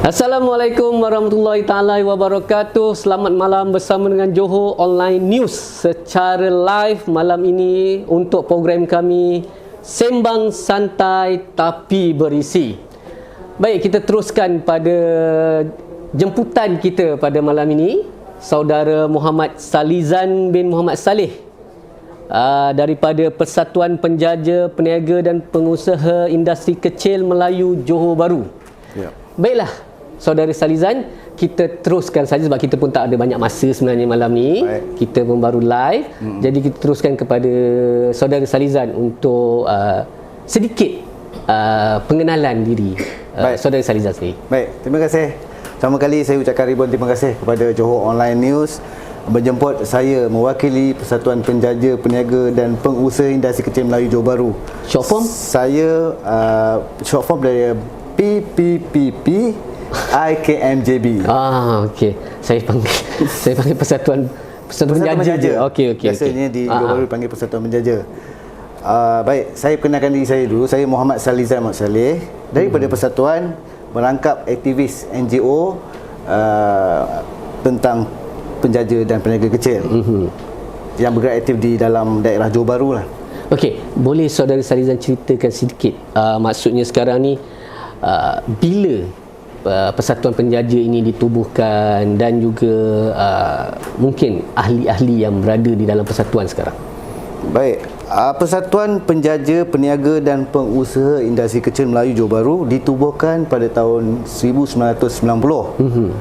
Assalamualaikum warahmatullahi taala wabarakatuh. Selamat malam bersama dengan Johor Online News secara live malam ini untuk program kami Sembang Santai Tapi Berisi. Baik, kita teruskan pada jemputan kita pada malam ini, saudara Muhammad Salizan bin Muhammad Saleh daripada Persatuan Penjaja, Peniaga dan Pengusaha Industri Kecil Melayu Johor Bahru. Ya. Baiklah, saudara Salizan, kita teruskan saja sebab kita pun tak ada banyak masa sebenarnya malam ni. Baik. Kita pun baru live. Jadi kita teruskan kepada saudara Salizan untuk sedikit pengenalan diri saudara Salizan sendiri. Baik, terima kasih. Pertama kali saya ucapkan ribuan terima kasih kepada Johor Online News menjemput saya mewakili Persatuan Penjaja, Peniaga dan Pengusaha Industri Kecil Melayu Johor Bahru. Short form? Saya short form dari PPPP IKMJB. Okey. Saya panggil Persatuan Penjaja. Okey. Biasanya di Johor Bahru dipanggil Persatuan Penjaja. Baik, saya perkenalkan diri saya dulu. Saya Muhammad Salizan Muhammad Saleh daripada Persatuan, merangkap aktivis NGO tentang penjaja dan peniaga kecil yang bergerak aktif di dalam daerah Johor Bahru lah. Okey, boleh saudara Salizan ceritakan sedikit maksudnya sekarang ni bila Persatuan Penjaja ini ditubuhkan dan juga mungkin ahli-ahli yang berada di dalam persatuan sekarang? Baik, Persatuan Penjaja, Peniaga dan Pengusaha Industri Kecil Melayu Johor Bahru ditubuhkan pada tahun 1990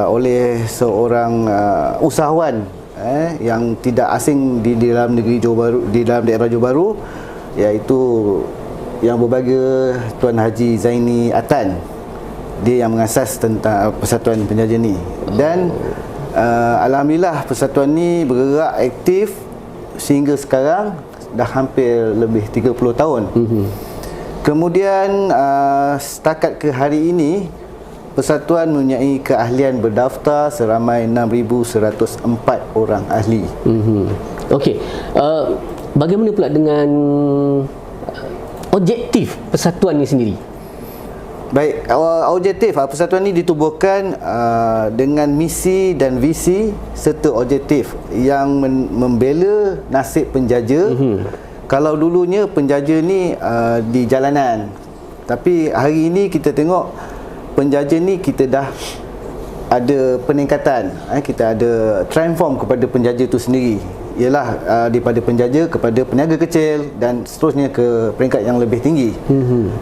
oleh seorang usahawan yang tidak asing di dalam negeri Johor Bahru, di dalam daerah Johor Bahru, iaitu yang berbahagia Tuan Haji Zaini Atan. Dia yang mengasas tentang Persatuan Penjaja ni. Dan alhamdulillah persatuan ni bergerak aktif sehingga sekarang dah hampir lebih 30 tahun. Kemudian setakat ke hari ini persatuan mempunyai keahlian berdaftar seramai 6,104 orang ahli. Okey. Bagaimana pula dengan objektif persatuan ini sendiri? Baik, objektif persatuan ini ditubuhkan dengan misi dan visi serta objektif yang membela nasib penjaja. Kalau dulunya penjaja ni di jalanan, tapi hari ini kita tengok penjaja ni kita dah ada peningkatan, kita ada transform kepada penjaja itu sendiri, ialah daripada penjaja kepada peniaga kecil dan seterusnya ke peringkat yang lebih tinggi.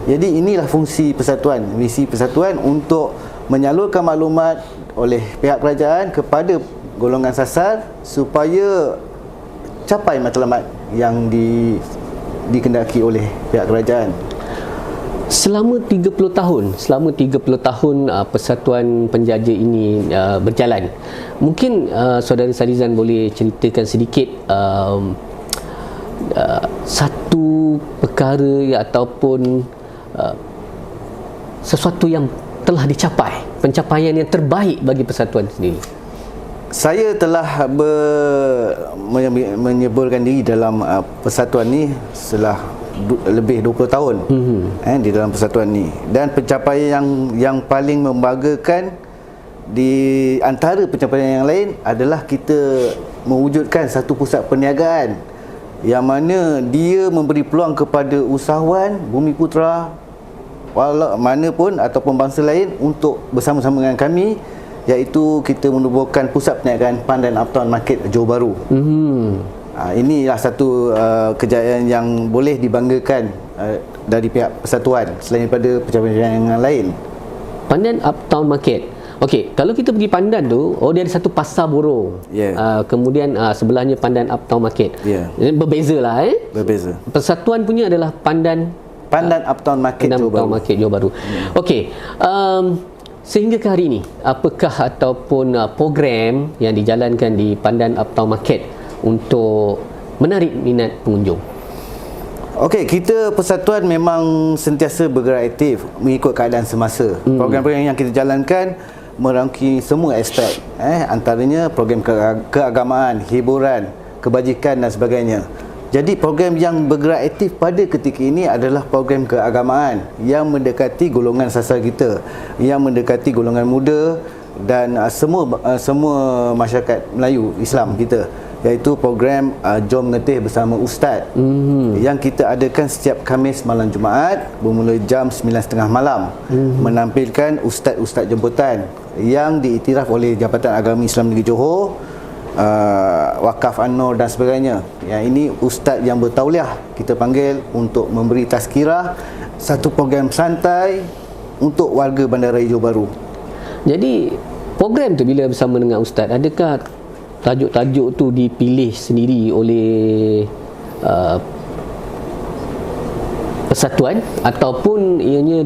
Jadi inilah fungsi persatuan, misi persatuan untuk menyalurkan maklumat oleh pihak kerajaan kepada golongan sasar supaya capai matlamat yang dikendaki oleh pihak kerajaan. Selama 30 tahun Persatuan Penjaja ini berjalan, mungkin saudara Salizan boleh ceritakan sedikit satu perkara ataupun sesuatu yang telah dicapai, pencapaian yang terbaik bagi persatuan sendiri. Saya telah menyeburkan diri dalam persatuan ni setelah lebih 20 tahun di dalam persatuan ni, dan pencapaian yang paling membanggakan di antara pencapaian yang lain adalah kita mewujudkan satu pusat perniagaan yang mana dia memberi peluang kepada usahawan Bumiputera walau mana pun ataupun bangsa lain untuk bersama-sama dengan kami, iaitu kita menubuhkan pusat perniagaan Pandan Uptown Market Johor Bahru. Inilah satu kejayaan yang boleh dibanggakan dari pihak persatuan selain daripada pencapaian yang lain. Pandan Uptown Market. Okey, kalau kita pergi Pandan tu, dia ada satu pasar burung. Kemudian sebelahnya Pandan Uptown Market. Berbeza lah Berbeza. Persatuan punya adalah Pandan Uptown Market Johor Bahru. Okey. Sehingga ke hari ini, apakah ataupun program yang dijalankan di Pandan Uptown Market untuk menarik minat pengunjung? Okey, kita persatuan memang sentiasa bergerak aktif mengikut keadaan semasa. Program-program yang kita jalankan merangkumi semua aspek, antaranya program keagamaan, hiburan, kebajikan dan sebagainya. Jadi program yang bergerak aktif pada ketika ini adalah program keagamaan yang mendekati golongan sasar kita, yang mendekati golongan muda dan semua masyarakat Melayu Islam kita, iaitu program Jom Ngetih bersama Ustaz yang kita adakan setiap Khamis malam Jumaat bermula jam 9.30 malam, menampilkan ustaz-ustaz jemputan yang diiktiraf oleh Jabatan Agama Islam Negeri Johor, Wakaf An-Nur dan sebagainya. Yang ini ustaz yang bertauliah kita panggil untuk memberi tazkirah, satu program santai untuk warga Bandaraya Johor Bahru. Jadi program tu bila bersama dengan ustaz, adakah tajuk-tajuk tu dipilih sendiri oleh persatuan ataupun ianya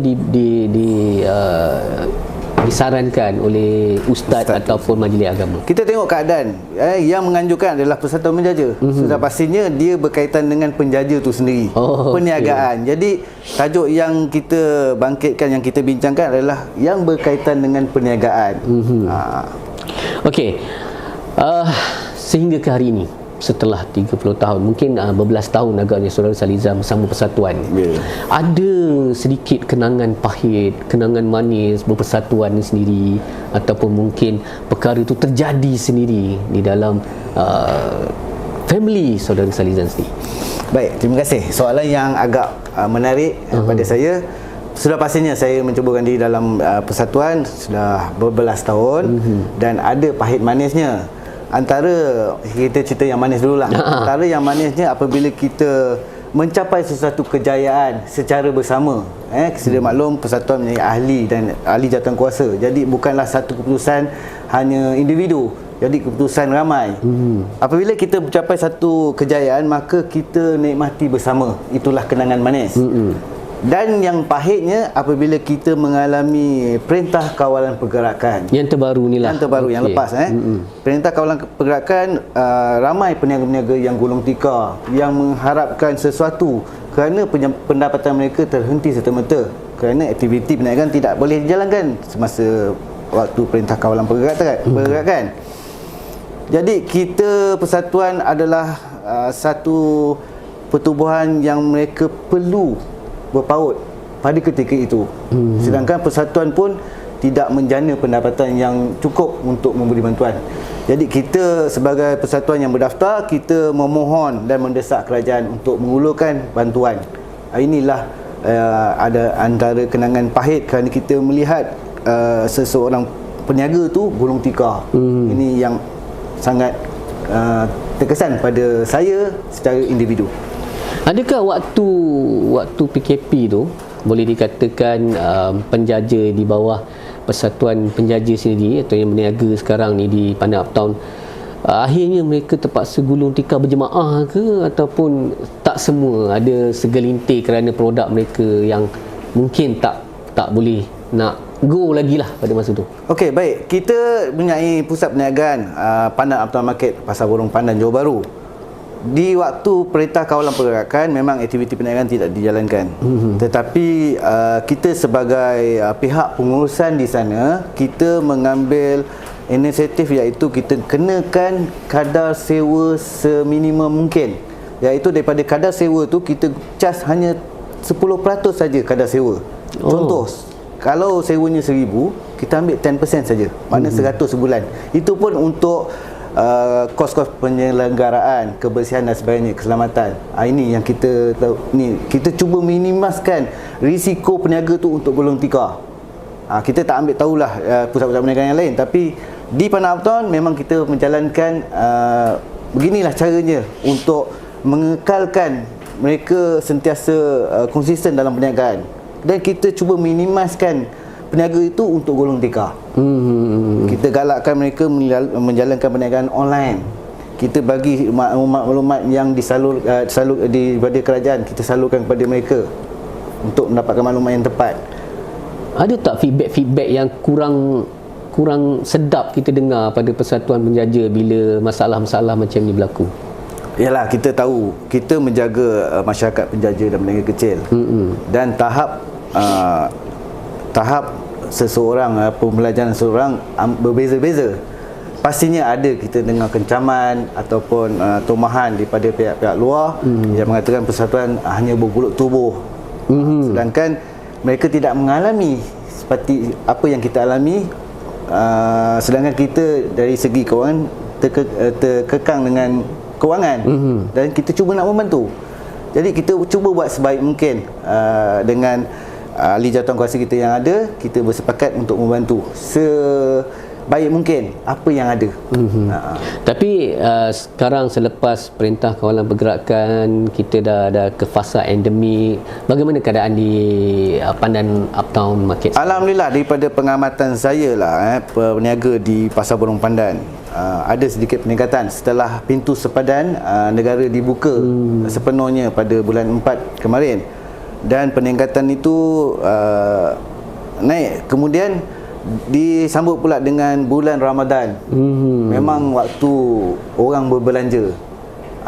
disarankan oleh ustaz ataupun majlis agama? Kita tengok keadaan. Yang menganjurkan adalah Persatuan Penjaja. Sudah pastinya dia berkaitan dengan penjaja tu sendiri, perniagaan. Jadi tajuk yang kita bangkitkan, yang kita bincangkan adalah yang berkaitan dengan perniagaan. Okey. Sehingga ke hari ini, setelah 30 tahun, mungkin berbelas tahun agaknya Saudara Salizan bersama persatuan, ada sedikit kenangan pahit, kenangan manis berpersatuan ni sendiri, ataupun mungkin perkara itu terjadi sendiri di dalam family Saudara Salizan sendiri? Baik, terima kasih. Soalan yang agak menarik pada saya. Sudah pastinya saya mencubakan diri dalam persatuan sudah berbelas tahun dan ada pahit manisnya. Antara, kita cerita yang manis dululah. Antara yang manisnya apabila kita mencapai sesuatu kejayaan secara bersama. Sedia maklum persatuan mempunyai ahli dan ahli jawatankuasa. Jadi bukanlah satu keputusan hanya individu, jadi keputusan ramai. Apabila kita mencapai satu kejayaan, maka kita nikmati bersama. Itulah kenangan manis. Dan yang pahitnya apabila kita mengalami Perintah Kawalan Pergerakan. Yang terbaru ni lah. Yang terbaru, yang lepas. Perintah Kawalan Pergerakan, ramai peniaga-peniaga yang gulung tikar, yang mengharapkan sesuatu kerana pendapatan mereka terhenti serta-merta kerana aktiviti perniagaan tidak boleh dijalankan semasa waktu Perintah Kawalan Pergerakan. Jadi kita persatuan adalah satu pertubuhan yang mereka perlu berpaut pada ketika itu. Sedangkan persatuan pun tidak menjana pendapatan yang cukup untuk memberi bantuan. Jadi kita sebagai persatuan yang berdaftar, kita memohon dan mendesak kerajaan untuk mengulurkan bantuan. Inilah ada antara kenangan pahit kerana kita melihat seseorang peniaga tu gulung tikar. Ini yang sangat terkesan pada saya secara individu. Adakah waktu PKP tu boleh dikatakan penjaja di bawah Persatuan Penjaja sendiri atau yang berniaga sekarang ni di Pandan Uptown, akhirnya mereka terpaksa gulung tikar berjemaah ke, ataupun tak semua, ada segelintir kerana produk mereka yang mungkin tak boleh nak go lagi lah pada masa tu? Okey, baik. Kita mempunyai pusat perniagaan Pandan Uptown Market, Pasar Borong Pandan, Johor Bahru. Di waktu Perintah Kawalan Pergerakan memang aktiviti perniagaan tidak dijalankan. Tetapi kita sebagai pihak pengurusan di sana, kita mengambil inisiatif iaitu kita kenakan kadar sewa seminimum mungkin. Iaitu daripada kadar sewa tu kita charge hanya 10% saja kadar sewa. Contoh, kalau sewanya 1,000, kita ambil 10% saja. Maknanya 100 sebulan. Itu pun untuk kos-kos penyelenggaraan, kebersihan dan sebagainya, keselamatan. Ini yang kita tahu, ni kita cuba minimaskan risiko peniaga tu untuk gulung tikar. Kita tak ambil tahulah pusat-pusat perniagaan yang lain, tapi di Pandan Uptown memang kita menjalankan beginilah caranya untuk mengekalkan mereka sentiasa konsisten dalam perniagaan, dan kita cuba minimaskan peniaga itu untuk gulung tikar. Kita galakkan mereka menjalankan perniagaan online. Kita bagi maklumat yang disalur daripada kerajaan, kita salurkan kepada mereka untuk mendapatkan maklumat yang tepat. Ada tak feedback yang kurang sedap kita dengar pada Persatuan Penjaja bila masalah-masalah macam ni berlaku? Yalah, kita tahu kita menjaga masyarakat penjaja dan peniaga kecil. Dan tahap seseorang, pembelajaran seseorang berbeza-beza. pastinya ada kita dengar kencaman ataupun tomahan daripada pihak-pihak luar yang mengatakan persatuan hanya berguluk tubuh. Sedangkan mereka tidak mengalami seperti apa yang kita alami. Sedangkan kita dari segi kewangan terkekang dengan kewangan dan kita cuba nak membantu. Jadi kita cuba buat sebaik mungkin dengan ahli jawatankuasa kita yang ada, kita bersepakat untuk membantu sebaik mungkin apa yang ada. Tapi sekarang selepas Perintah Kawalan Pergerakan, kita dah ke fasa endemik, bagaimana keadaan di Pandan Uptown Market? Alhamdulillah, daripada pengamatan saya lah, peniaga di Pasar Borong Pandan, ada sedikit peningkatan setelah pintu sepadan negara dibuka sepenuhnya pada bulan 4 kemarin, dan peningkatan itu naik. Kemudian disambut pula dengan bulan Ramadan. Memang waktu orang berbelanja.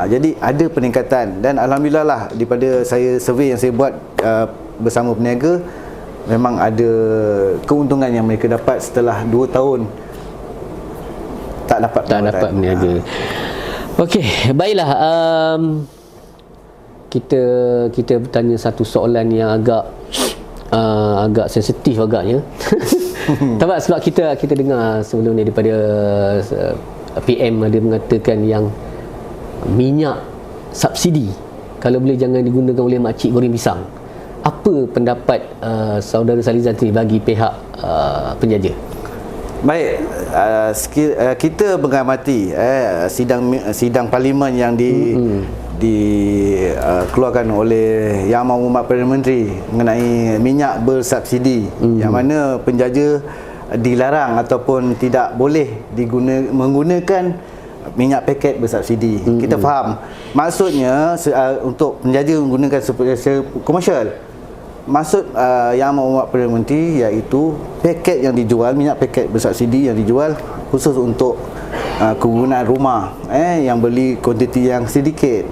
Jadi ada peningkatan, dan alhamdulillah lah, daripada saya survey yang saya buat bersama peniaga, memang ada keuntungan yang mereka dapat setelah 2 tahun tak dapat berniaga. Okey, baiklah. Kita bertanya satu soalan yang agak sensitif agaknya. Sebab kita dengar sebelum ni daripada PM ada mengatakan yang minyak subsidi kalau boleh jangan digunakan oleh makcik goreng pisang. Apa pendapat saudara Salizan ni bagi pihak penjaja? Baik, kita mengamati sidang parlimen yang dikeluarkan oleh Yang Amat Perdana Menteri mengenai minyak bersubsidi, yang mana penjaja dilarang ataupun tidak boleh menggunakan minyak paket bersubsidi. Kita faham maksudnya untuk penjaja menggunakan secara komersial. Maksud Yang Amat Perdana Menteri iaitu paket yang dijual, minyak paket bersubsidi yang dijual khusus untuk kegunaan rumah yang beli kuantiti yang sedikit.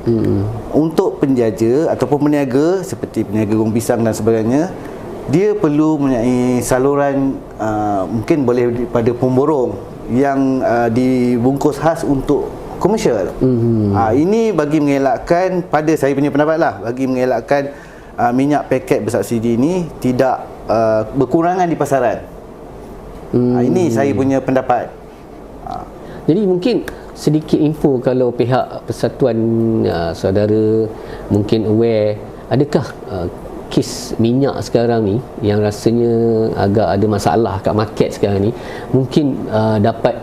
Untuk penjaja ataupun peniaga seperti peniaga goreng pisang dan sebagainya, dia perlu mempunyai saluran mungkin boleh pada pemborong yang dibungkus khas untuk komersial. Ini bagi mengelakkan, pada saya punya pendapat lah, bagi mengelakkan minyak paket bersubsidi ini tidak berkurangan di pasaran. Ini saya punya pendapat. Jadi mungkin sedikit info, kalau pihak persatuan saudara mungkin aware, adakah kes minyak sekarang ni yang rasanya agak ada masalah kat market sekarang ni, mungkin dapat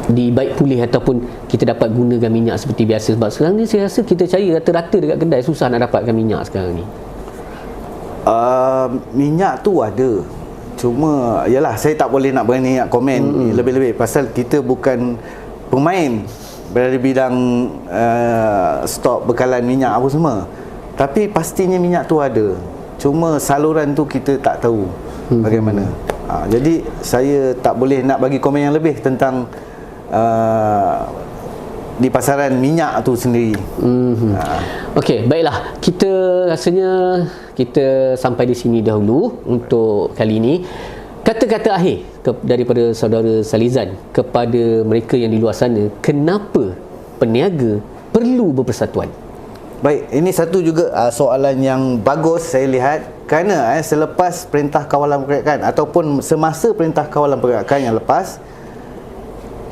dibaik pulih ataupun kita dapat gunakan minyak seperti biasa? Sebab sekarang ni saya rasa kita cari rata-rata dekat kedai susah nak dapatkan minyak sekarang ni. Minyak tu ada, cuma yalah, saya tak boleh nak berani nak komen lebih-lebih pasal kita bukan pemain berada bidang stok bekalan minyak apa semua. Tapi pastinya minyak tu ada, cuma saluran tu kita tak tahu bagaimana. Jadi saya tak boleh nak bagi komen yang lebih tentang di pasaran minyak tu sendiri. Okey, baiklah. Kita rasanya kita sampai di sini dahulu untuk kali ini. Kata-kata akhir daripada saudara Salizan kepada mereka yang di luar sana, kenapa peniaga perlu berpersatuan? Baik, ini satu juga soalan yang bagus saya lihat, kerana selepas Perintah Kawalan Pergerakan ataupun semasa Perintah Kawalan Pergerakan yang lepas,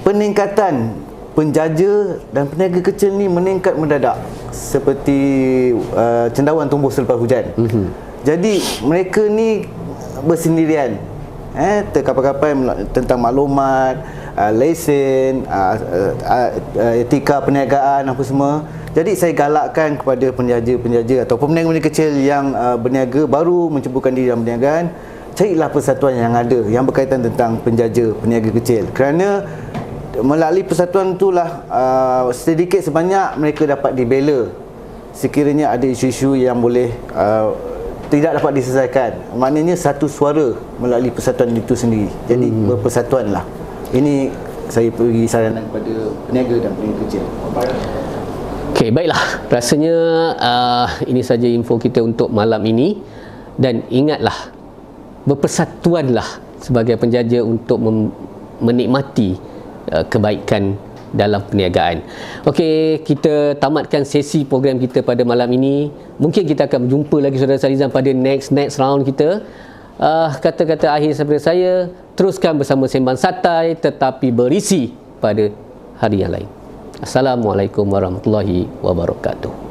peningkatan penjaja dan peniaga kecil ni meningkat mendadak seperti cendawan tumbuh selepas hujan. Jadi mereka ni bersendirian, terkapai-kapai tentang maklumat, lesen, etika perniagaan apa semua. Jadi saya galakkan kepada penjaja-penjaja ataupun peniaga kecil yang berniaga, baru menceburkan diri dalam perniagaan, carilah persatuan yang ada yang berkaitan tentang penjaja, peniaga kecil, kerana melalui persatuan itulah sedikit sebanyak mereka dapat dibela sekiranya ada isu-isu yang boleh tidak dapat diselesaikan. Maknanya satu suara melalui persatuan itu sendiri. Jadi berpersatuanlah. Ini saya beri saranan kepada peniaga dan peniaga kecil. Okey, baiklah. Rasanya ini saja info kita untuk malam ini, dan ingatlah, berpersatuanlah sebagai penjaja untuk menikmati kebaikan dalam perniagaan. Okey, kita tamatkan sesi program kita pada malam ini. Mungkin kita akan berjumpa lagi saudara Salizan pada next round kita. Kata-kata akhir daripada saya, teruskan bersama Sembang Santai tetapi berisi pada hari yang lain. Assalamualaikum warahmatullahi wabarakatuh.